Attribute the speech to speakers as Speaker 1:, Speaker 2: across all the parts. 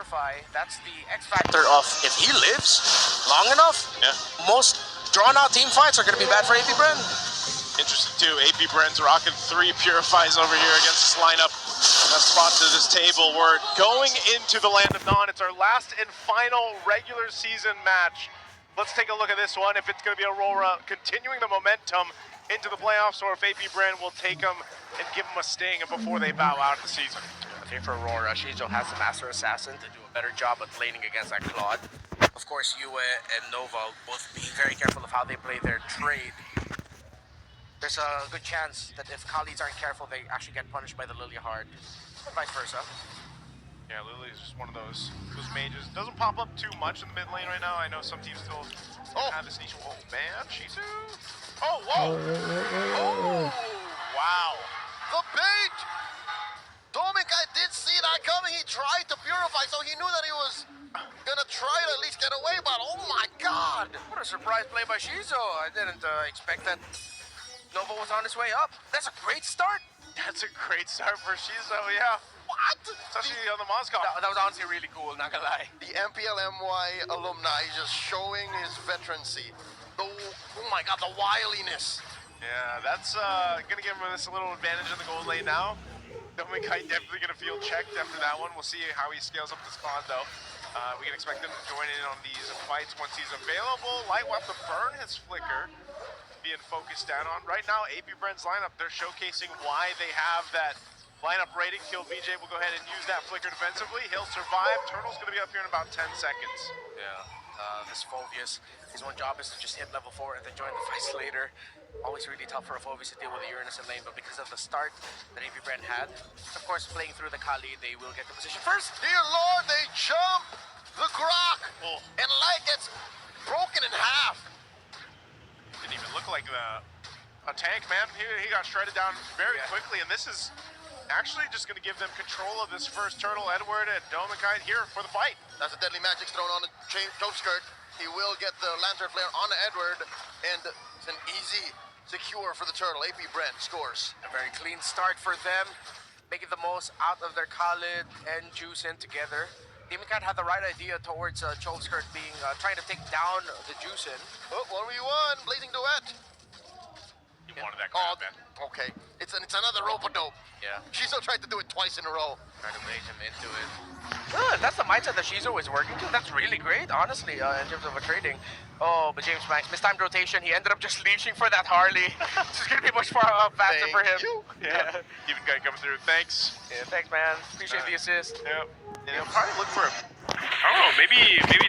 Speaker 1: Purify. That's the X factor of if he lives long enough, most drawn-out team fights are going to be bad for AP Bren.
Speaker 2: Interesting too. AP Bren's rocking 3 Purifies over here against this lineup. That spot to this table. We're going into the Land of Dawn. It's our last and final regular season match. Let's take a look at this one. If it's going to be Aurora continuing the momentum into the playoffs, or if AP Bren will take them and give them a sting before they bow out of the season.
Speaker 1: I think for Aurora, Shizo has the Master Assassin to do a better job at laning against that Claude. Of course, Yue and Nova both being very careful of how they play their trade. There's a good chance that if Khalid's aren't careful, they actually get punished by the Lilia hard, or vice versa.
Speaker 2: Yeah, Lily is just one of those mages. Doesn't pop up too much in the mid lane right now. I know some teams still have this niche. Oh man, Shizu. Oh, whoa. Oh, wow.
Speaker 3: The bait! Dominkai did see that coming. He tried to purify, so he knew that he was gonna try to at least get away, but oh my god!
Speaker 1: What a surprise play by Shizo. I didn't expect that Nova was on his way up. That's a great start.
Speaker 2: That's a great start for Shizo, yeah.
Speaker 3: What?
Speaker 2: Especially on the Moscow.
Speaker 1: That was honestly really cool, not gonna lie.
Speaker 3: The MPLMY alumni just showing his veterancy. Oh my god, the wiliness.
Speaker 2: Yeah, that's gonna give him this a little advantage in the gold lane now. Dominkai definitely gonna feel checked after that one. We'll see how he scales up this con though. We can expect him to join in on these fights once he's available. Light will have to burn his flicker, being focused down on. Right now, AP Bren's lineup, they're showcasing why they have that lineup rating. Kill VJ will go ahead and use that flicker defensively. He'll survive. Turtle's gonna be up here in about 10 seconds.
Speaker 1: Yeah, this Phoveus, his one job is to just hit level 4 and then join the fights later. Always really tough for a Phoveus to deal with the Uranus in lane, but because of the start that AP Bren had, of course, playing through the Kali, they will get the position first.
Speaker 3: Dear Lord, they jump the Grok, and Light gets broken in half.
Speaker 2: Didn't even look like a tank, man. He got shredded down very quickly, and this is actually just going to give them control of this first turtle. Edward and Dominkai here for the fight.
Speaker 3: That's a deadly magic thrown on the Joe skirt. He will get the Lantern Flare on Edward, and it's an easy secure for the turtle. AP Bren scores.
Speaker 1: A very clean start for them, making the most out of their Khalid and Juicin together. Dominkai had the right idea towards Chovskirt being trying to take down the Juicin.
Speaker 3: Oh, 1v1, blazing duet.
Speaker 2: You wanted that crap, man.
Speaker 3: Okay, it's another rope-a-dope.
Speaker 1: Yeah.
Speaker 3: Shizo tried to do it twice in a row.
Speaker 1: Trying to bait him into it. Good, that's the mindset that Shizo is working to. That's really great, honestly, in terms of a trading. Oh, but James Banks, mistimed rotation. He ended up just leashing for that Harley. This is going to be much faster for him.
Speaker 2: Yeah, even guy coming through. Thanks.
Speaker 1: Yeah, thanks, man. Appreciate the assist.
Speaker 2: Yep. Yeah, he'll probably look for a... I don't know, maybe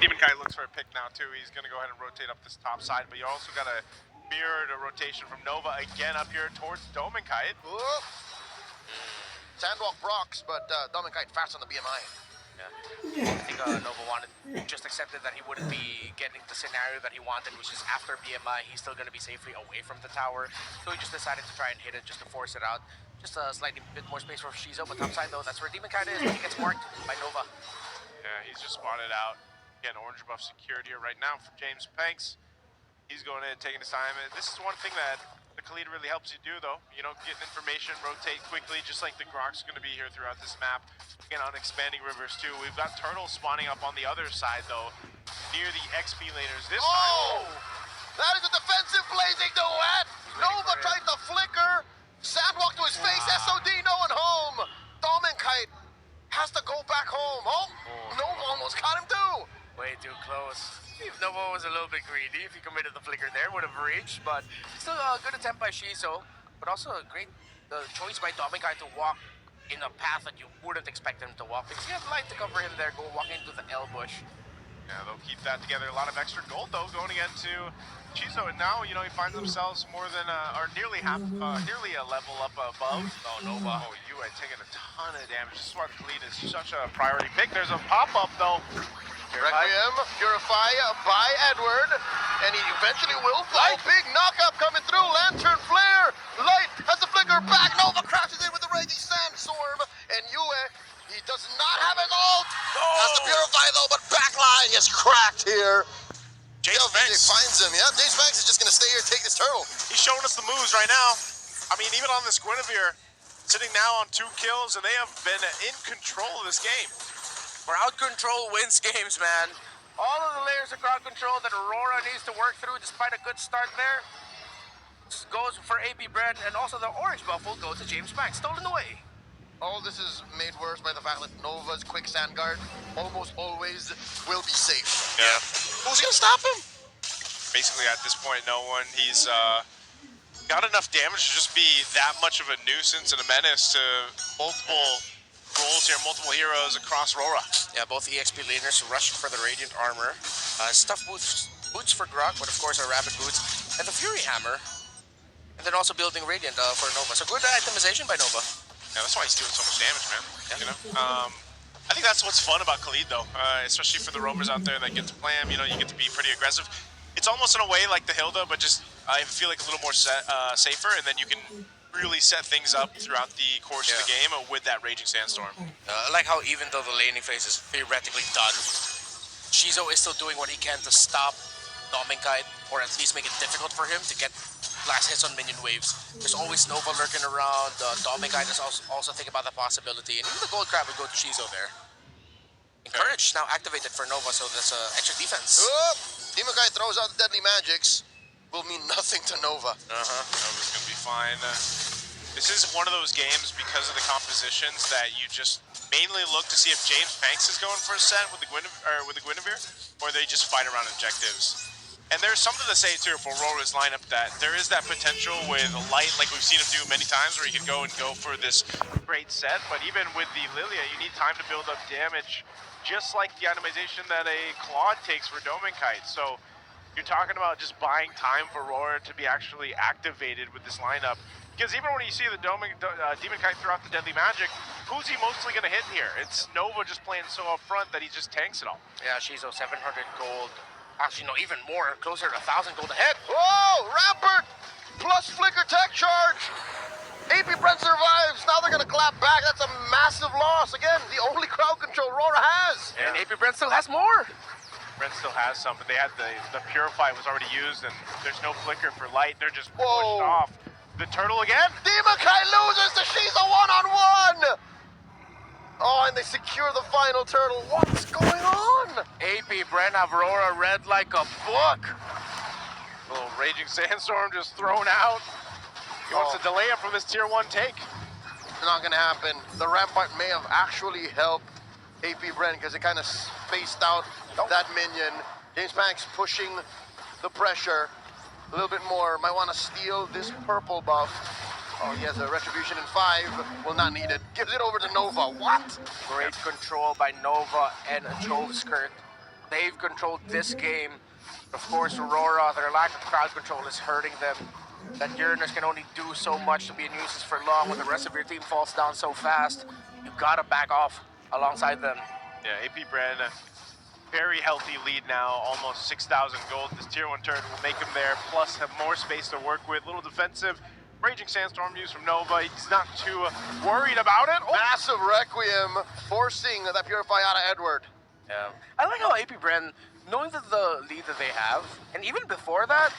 Speaker 2: Dominkai looks for a pick now, too. He's going to go ahead and rotate up this top side, but you also got to mirror the rotation from Nova again up here towards Dominkai.
Speaker 3: Sandwalk Brox, but Dominkai fast on the BMI.
Speaker 1: Yeah. I think Nova just accepted that he wouldn't be getting the scenario that he wanted, which is after BMI, he's still going to be safely away from the tower. So he just decided to try and hit it just to force it out. Just a slightly bit more space for Shizo, but topside though, that's where Dominkai is. He gets marked by Nova.
Speaker 2: Yeah, he's just spotted out. Again, orange buff secured here right now for James Banks. He's going in and taking his time. And this is one thing that the Khalid really helps you do, though. You know, getting information, rotate quickly, just like the Grok's going to be here throughout this map. Again, on expanding rivers, too. We've got Turtle spawning up on the other side, though, near the XP laners. This time...
Speaker 3: That is a defensive blazing duet! Nova tried to flicker. Sandwalk to his face. SOD, no one home. Dominkai has to go back home. Nova almost caught him, too.
Speaker 1: Way too close. If Nova was a little bit greedy, if he committed the flicker there, would have reached, but still a good attempt by Shizo, but also a great choice by Dominkai to walk in a path that you wouldn't expect him to walk, because he had light to cover him there, walking into the L bush.
Speaker 2: Yeah, they'll keep that together. A lot of extra gold, though, going again to Shizo, and now, you know, he finds themselves more than, or nearly nearly a level up above.
Speaker 1: Oh, Nova.
Speaker 2: Oh, Yue taking a ton of damage. This is why the Khalid is such a priority pick. There's a pop-up, though.
Speaker 3: Requiem, Purify by Edward, and he eventually will fall. Big knockup coming through, Lantern Flare. Light has the flicker back. Nova crashes in with the raging sandstorm, and Yue, he does not have his ult. Has the Purify though, but backline is cracked here.
Speaker 2: James Banks
Speaker 3: finds him. Yeah, James Banks is just gonna stay here and take this turtle.
Speaker 2: He's showing us the moves right now. I mean, even on this Guinevere, sitting now on 2 kills, and they have been in control of this game.
Speaker 1: Crowd control wins games, man. All of the layers of crowd control that Aurora needs to work through, despite a good start there, goes for APBR, and also the orange buff will go to James Banks, stolen away.
Speaker 3: All this is made worse by the fact that Nova's quicksand guard almost always will be safe.
Speaker 2: Yeah.
Speaker 3: Who's gonna stop him?
Speaker 2: Basically, at this point, no one. He's got enough damage to just be that much of a nuisance and a menace to multiple roles here, multiple heroes across Rora.
Speaker 1: Yeah, both EXP laners rushing for the Radiant Armor. Stuff boots for Grok, but of course our Rapid Boots. And the Fury Hammer. And then also building Radiant for Nova. So good itemization by Nova.
Speaker 2: Yeah, that's why he's doing so much damage, man.
Speaker 1: Yeah.
Speaker 2: You know? I think that's what's fun about Khalid, though, especially for the roamers out there that get to play him. You know, you get to be pretty aggressive. It's almost in a way like the Hilda, but just I feel like a little more safer, and then you can really set things up throughout the course of the game with that Raging Sandstorm.
Speaker 1: I like how even though the laning phase is theoretically done, Shizo is still doing what he can to stop Dominkite, or at least make it difficult for him to get last hits on minion waves. There's always Nova lurking around. Dominkite is also thinking about the possibility, and even the Gold Crab would go to Shizo there. Encourage now activated for Nova, so that's extra defense.
Speaker 3: Dominkite throws out the deadly magics. Will mean nothing to Nova.
Speaker 2: Nova's gonna be fine. This is one of those games because of the compositions that you just mainly look to see if James Banks is going for a set with the Guinevere, or they just fight around objectives. And there's something to say too for Aurora's lineup that there is that potential with Light, like we've seen him do many times, where he could go for this great set. But even with the Lilia, you need time to build up damage, just like the itemization that a Claude takes for Dominkite. So you're talking about just buying time for Aurora to be actually activated with this lineup. Because even when you see the Demonkite throw out the deadly magic, who's he mostly going to hit here? It's Nova just playing so up front that he just tanks it all.
Speaker 1: Yeah, Shizo 700 gold. Actually, no, even more, closer to 1,000 gold ahead.
Speaker 3: Whoa! Rampart plus Flicker tech charge. APBR survives. Now they're gonna clap back. That's a massive loss. Again, the only crowd control Aurora has.
Speaker 1: And APBR still has more.
Speaker 2: Brent still has some, but they had the Purify was already used, and there's no Flicker for Light. They're just pushed off. The turtle again.
Speaker 3: Demokai loses to Shiza one-on-one. Oh, and they secure the final turtle. What's going on?
Speaker 1: APBR have Aurora read like a book.
Speaker 2: A little Raging Sandstorm just thrown out. He wants to delay him from this tier 1 take.
Speaker 3: It's not gonna happen. The Rampart may have actually helped APBR because it kind of spaced out that minion. James Banks pushing the pressure a little bit more. Might want to steal this purple buff. Oh, he has a Retribution in 5. Will not need it. Gives it over to Nova. What?
Speaker 1: Great control by Nova and Skirt. They've controlled this game. Of course, Aurora, their lack of crowd control is hurting them. That Uranus can only do so much to be a nuisance for long when the rest of your team falls down so fast. You gotta back off alongside them.
Speaker 2: Yeah, APBR, very healthy lead now, almost 6,000 gold. This tier 1 turret will make him there, plus have more space to work with. Little defensive. Raging Sandstorm used from Nova. He's not too worried about it. Oh.
Speaker 3: Massive Requiem forcing that Purify out of Edward.
Speaker 1: Yeah. I like how APBR, knowing that the lead that they have, and even before that,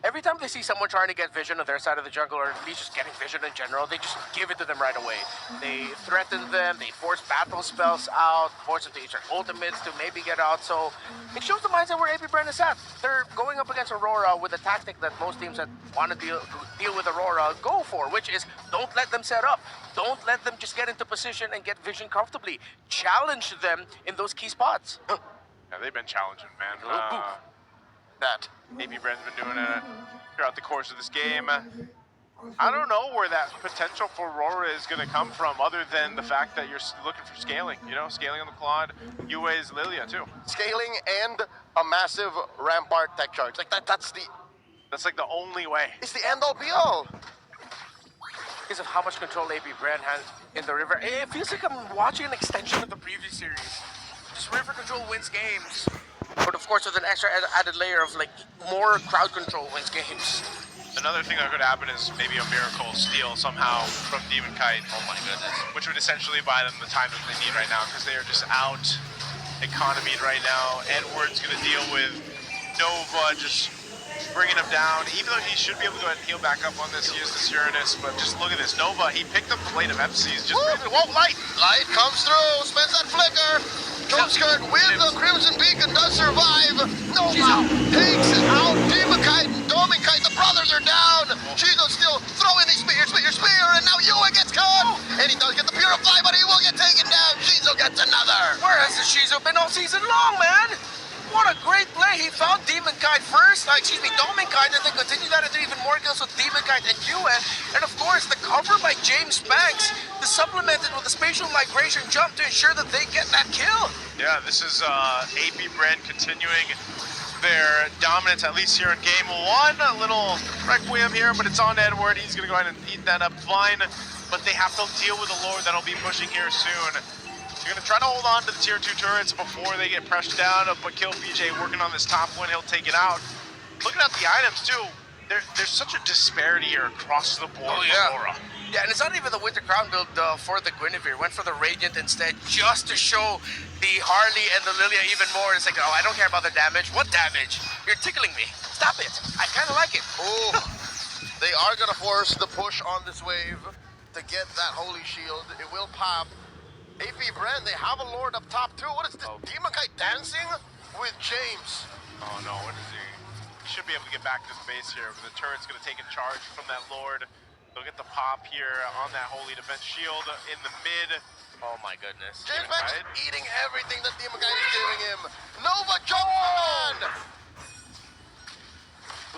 Speaker 1: every time they see someone trying to get vision on their side of the jungle, or at least just getting vision in general, they just give it to them right away. They threaten them, they force battle spells out, force them to use their ultimates to maybe get out, so it shows the mindset where APBR is at. They're going up against Aurora with a tactic that most teams that want to deal with Aurora go for, which is don't let them set up. Don't let them just get into position and get vision comfortably. Challenge them in those key spots.
Speaker 2: Yeah, they've been challenging, man.
Speaker 3: That.
Speaker 2: APBR's been doing it throughout the course of this game. I don't know where that potential for Aurora is going to come from, other than the fact that you're looking for scaling. You know, scaling on the Claude, UA's Lilia too.
Speaker 3: Scaling and a massive Rampart tech charge. Like that's
Speaker 2: like the only way.
Speaker 3: It's the end all be all.
Speaker 1: Because of how much control APBR has in the river. It feels like I'm watching an extension of the previous series. Just river control wins games. But of course with an extra added layer of like more crowd control wins games.
Speaker 2: Another thing that could happen is maybe a miracle steal somehow from Demonkite.
Speaker 1: Oh my goodness.
Speaker 2: Which would essentially buy them the time that they need right now, because they are just out economied right now. Edward's going to deal with Nova just bringing him down. Even though he should be able to go ahead and heal back up on this, he used this Uranus, but just look at this. Nova, he picked up the blade of MCs. Just whoa, Light!
Speaker 3: Light comes through, spends that flicker. Skirt with the Crimson Beacon does survive. Nova takes it out. Demakite and Domikite, the brothers are down. Shizo's still throwing these spear, and now Yue gets caught. And he does get the Purify, but he will get taken down. Shizo gets another.
Speaker 1: Where has the Shizo been all season long, man? What a great play. He found Demonkite first, Dominkite, and then continued that into even more kills with Demonkite and Yue. And of course, the cover by James Banks, the supplemented with the spatial migration jump to ensure that they get that kill.
Speaker 2: Yeah, this is APBR continuing their dominance, at least here in game one. A little Requiem here, but it's on Edward. He's going to go ahead and eat that up fine. But they have to deal with the Lord that'll be pushing here soon. They're going to try to hold on to the tier 2 turrets before they get pressed down, but Kill PJ working on this top one, he'll take it out. Looking at the items too, there's such a disparity here across the board for Aurora.
Speaker 1: Yeah, and it's not even the Winter Crown build for the Guinevere. Went for the Radiant instead, just to show the Harley and the Lilia even more. It's like, oh, I don't care about the damage. What damage? You're tickling me. Stop it. I kind of like it.
Speaker 3: Oh, they are going to force the push on this wave to get that Holy Shield. It will pop. APBR, they have a Lord up top too. What is this? Demonkite dancing with James.
Speaker 2: Oh no, what is he? He should be able to get back to the base here, but the turret's going to take a charge from that Lord. They'll get the pop here on that Holy Defense Shield in the mid.
Speaker 1: Oh my goodness.
Speaker 3: James Banks eating everything that Demonkite is giving him. Nova jump on!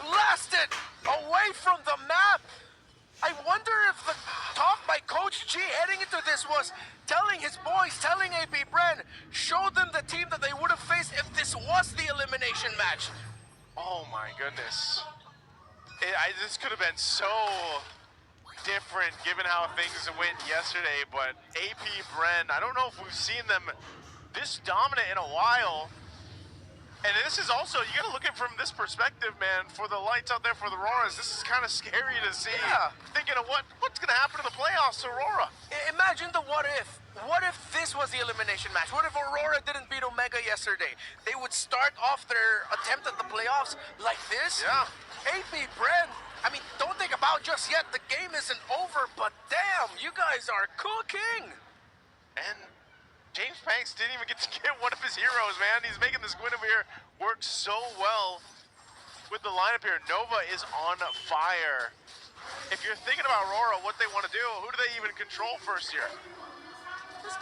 Speaker 1: Blasted away from the map. I wonder if the talk by Coach G heading into this was telling his boys, telling APBR, show them the team that they would have faced if this was the elimination match.
Speaker 2: Oh my goodness. This could have been so different given how things went yesterday, but APBR, I don't know if we've seen them this dominant in a while. And this is also, you gotta look at it from this perspective, man. For the Lights out there, for the Auroras, this is kind of scary to see.
Speaker 1: Yeah.
Speaker 2: Thinking of what's gonna happen in the playoffs to Aurora.
Speaker 1: Imagine the what if. What if this was the elimination match? What if Aurora didn't beat Omega yesterday? They would start off their attempt at the playoffs like this?
Speaker 2: Yeah.
Speaker 1: APBR, I mean, don't think about just yet. The game isn't over, but damn, you guys are cooking.
Speaker 2: And James Banks didn't even get to get one of his heroes, man. He's making this Guinevere work so well with the lineup here. Nova is on fire. If you're thinking about Aurora, what they want to do, who do they even control first here?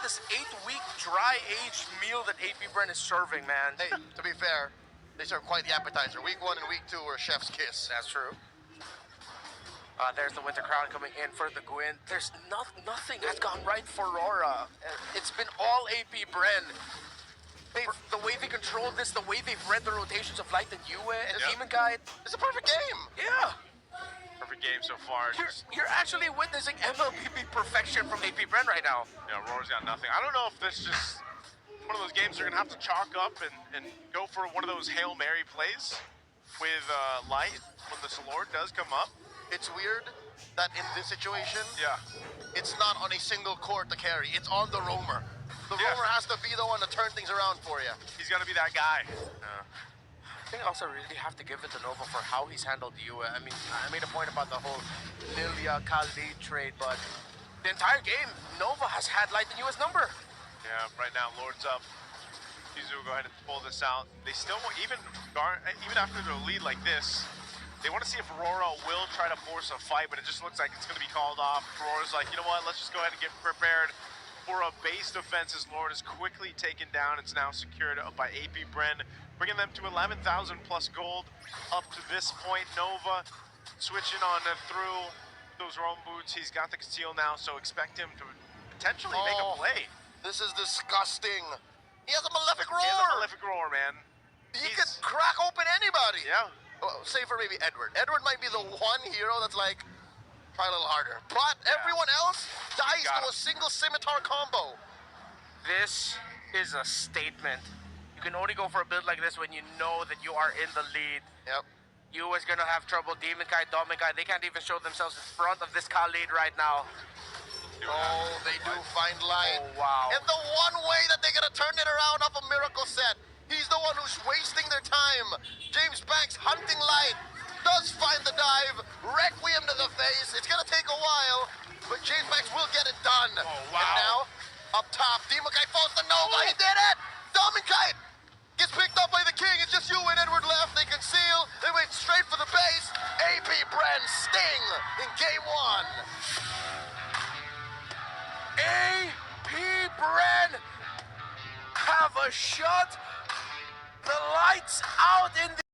Speaker 1: This 8-week dry-aged meal that APBR is serving, man.
Speaker 3: Hey, to be fair, they serve quite the appetizer. Week 1 and week 2 were chef's kiss.
Speaker 1: That's true. There's the Winter Crown coming in for the Gwyn. There's nothing has gone right for Aurora. It's been all APBR. The way they controlled this, the way they've read the rotations of Light and Yue and Demonkite.
Speaker 3: It's a perfect game.
Speaker 1: Yeah.
Speaker 2: Perfect game so far.
Speaker 1: You're actually witnessing MLBB perfection from APBR right now.
Speaker 2: Yeah, Aurora's got nothing. I don't know if this just one of those games they're gonna have to chalk up and go for one of those Hail Mary plays with Light when this Lord does come up.
Speaker 3: It's weird that in this situation, it's not on a single court to carry. It's on the roamer. The roamer has to be the one to turn things around for you.
Speaker 2: He's got to be that guy.
Speaker 1: I think I also really have to give it to Nova for how he's handled Yue. I mean, I made a point about the whole Lilia Khalid trade, but the entire game, Nova has had Light and Yue's number.
Speaker 2: Yeah, right now, Lord's up. Shizu will go ahead and pull this out. They still won't, even after the lead like this, they want to see if Aurora will try to force a fight, but it just looks like it's going to be called off. Aurora's like, you know what, let's just go ahead and get prepared for a base defense as Lord is quickly taken down. It's now secured up by APBR, bringing them to 11,000 plus gold up to this point. Nova switching on through those roam boots. He's got the conceal now, so expect him to potentially make a play.
Speaker 3: This is disgusting. He has a malefic roar.
Speaker 2: He has a malefic roar, man.
Speaker 3: He could crack open anybody.
Speaker 2: Yeah.
Speaker 3: Well, say for maybe Edward. Edward might be the one hero that's like, try a little harder. But everyone else dies to a single scimitar combo.
Speaker 1: This is a statement. You can only go for a build like this when you know that you are in the lead.
Speaker 3: Yep.
Speaker 1: Yue is gonna have trouble. Demonkite, Dominkite, they can't even show themselves in front of this Khalid right now.
Speaker 3: Oh, they do find Light.
Speaker 1: Oh, wow.
Speaker 3: And the one way that they're gonna turn it around off a miracle set, he's the one who's wasting their time. James Banks hunting Light. does find the dive. Requiem to the face. It's going to take a while, but J-Specs will get it done.
Speaker 2: Oh, wow.
Speaker 3: And now, up top, Demokai falls to Nova. He did it! Dominkite gets picked up by the King. It's just you and Edward left. They conceal. They went straight for the base. AP Bren Sting in game one.
Speaker 1: AP Bren have a shot. The lights out in the